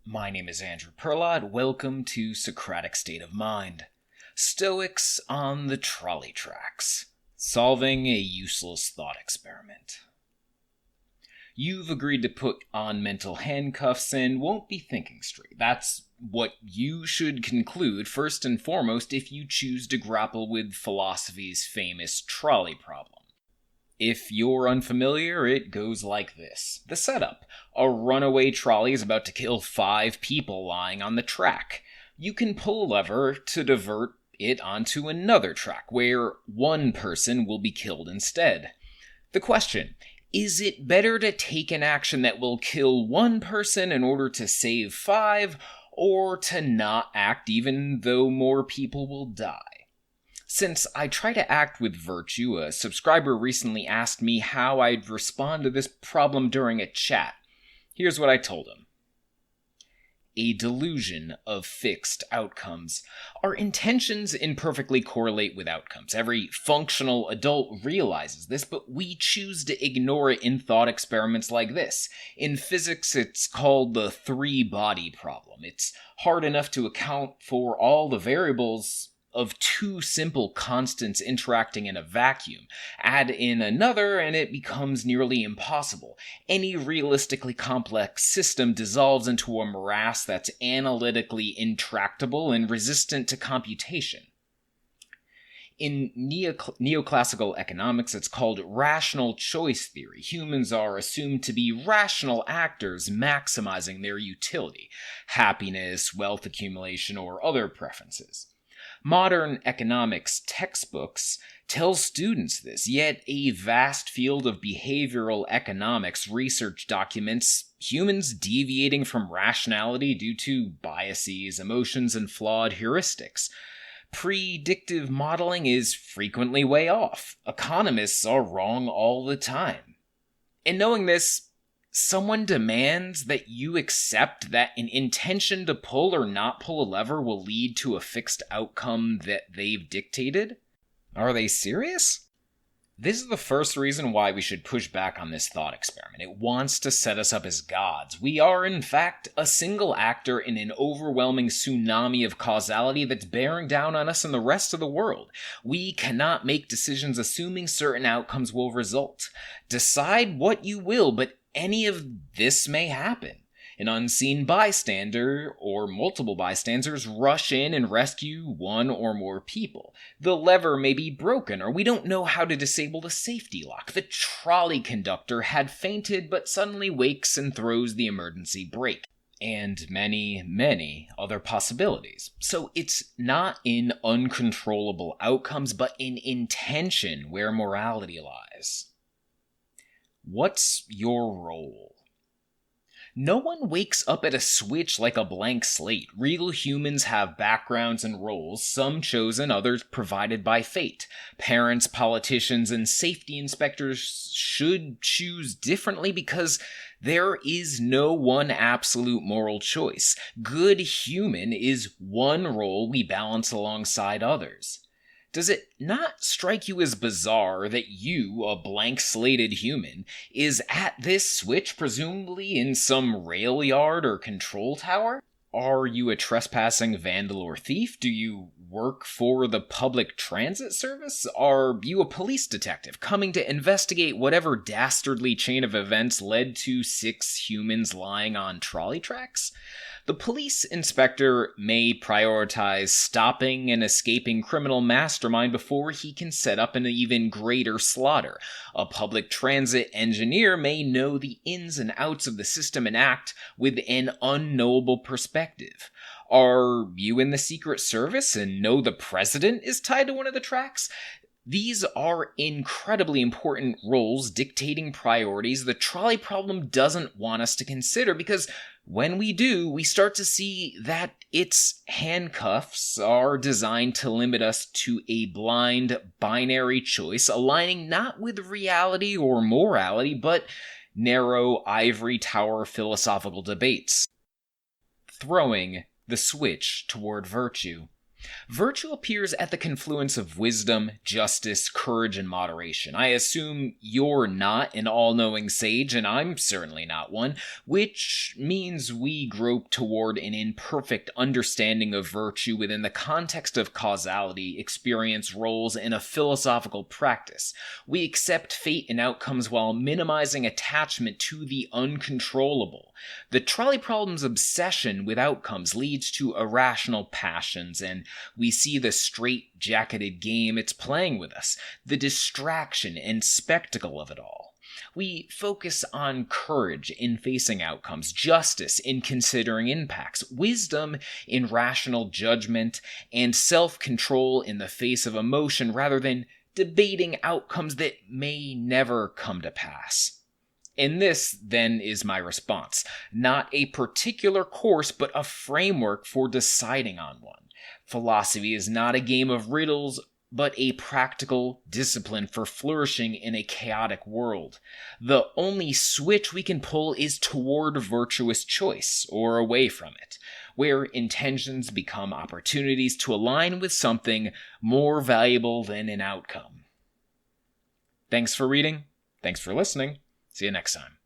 My name is Andrew Perlott. Welcome to Socratic State of Mind. Stoics on the trolley tracks. Solving a useless thought experiment. You've agreed to put on mental handcuffs and won't be thinking straight. That's what you should conclude first and foremost if you choose to grapple with philosophy's famous trolley problem. If you're unfamiliar, it goes like this. The setup. A runaway trolley is about to kill 5 people lying on the track. You can pull a lever to divert it onto another track, where one person will be killed instead. The question, is it better to take an action that will kill one person in order to save 5, or to not act even though more people will die? Since I try to act with virtue, a subscriber recently asked me how I'd respond to this problem during a chat. Here's what I told him. A delusion of fixed outcomes. Our intentions imperfectly correlate with outcomes. Every functional adult realizes this, but we choose to ignore it in thought experiments like this. In physics, it's called the three-body problem. It's hard enough to account for all the variables of 2 simple constants interacting in a vacuum. Add in another and it becomes nearly impossible. Any realistically complex system dissolves into a morass that's analytically intractable and resistant to computation. In neoclassical economics, it's called rational choice theory. Humans are assumed to be rational actors maximizing their utility, happiness, wealth accumulation, or other preferences. Modern economics textbooks tell students this, yet a vast field of behavioral economics research documents humans deviating from rationality due to biases, emotions, and flawed heuristics. Predictive modeling is frequently way off. Economists are wrong all the time. And knowing this, someone demands that you accept that an intention to pull or not pull a lever will lead to a fixed outcome that they've dictated? Are they serious? This is the first reason why we should push back on this thought experiment. It wants to set us up as gods. We are, in fact, a single actor in an overwhelming tsunami of causality that's bearing down on us and the rest of the world. We cannot make decisions assuming certain outcomes will result. Decide what you will, but any of this may happen. An unseen bystander or multiple bystanders rush in and rescue one or more people. The lever may be broken, or we don't know how to disable the safety lock. The trolley conductor had fainted but suddenly wakes and throws the emergency brake. And many other possibilities. So it's not in uncontrollable outcomes, but in intention where morality lies. What's your role? No one wakes up at a switch like a blank slate. Real humans have backgrounds and roles, some chosen, others provided by fate. Parents, politicians, and safety inspectors should choose differently because there is no one absolute moral choice. Good human is one role we balance alongside others. Does it not strike you as bizarre that you, a blank-slated human, is at this switch presumably in some rail yard or control tower? Are you a trespassing vandal or thief? Do you work for the public transit service? Are you a police detective coming to investigate whatever dastardly chain of events led to 6 humans lying on trolley tracks? The police inspector may prioritize stopping an escaping criminal mastermind before he can set up an even greater slaughter. A public transit engineer may know the ins and outs of the system and act with an unknowable perspective. Are you in the Secret Service and know the president is tied to one of the tracks? These are incredibly important roles dictating priorities the trolley problem doesn't want us to consider, because when we do, we start to see that its handcuffs are designed to limit us to a blind binary choice, aligning not with reality or morality, but narrow ivory tower philosophical debates. Throwing the switch toward virtue. Virtue appears at the confluence of wisdom, justice, courage, and moderation. I assume you're not an all-knowing sage, and I'm certainly not one, which means we grope toward an imperfect understanding of virtue within the context of causality, experience, roles, and a philosophical practice. We accept fate and outcomes while minimizing attachment to the uncontrollable. The trolley problem's obsession with outcomes leads to irrational passions, and we see the straight-jacketed game it's playing with us, the distraction and spectacle of it all. We focus on courage in facing outcomes, justice in considering impacts, wisdom in rational judgment, and self-control in the face of emotion rather than debating outcomes that may never come to pass. And this, then, is my response. Not a particular course, but a framework for deciding on one. Philosophy is not a game of riddles, but a practical discipline for flourishing in a chaotic world. The only switch we can pull is toward virtuous choice, or away from it, where intentions become opportunities to align with something more valuable than an outcome. Thanks for reading. Thanks for listening. See you next time.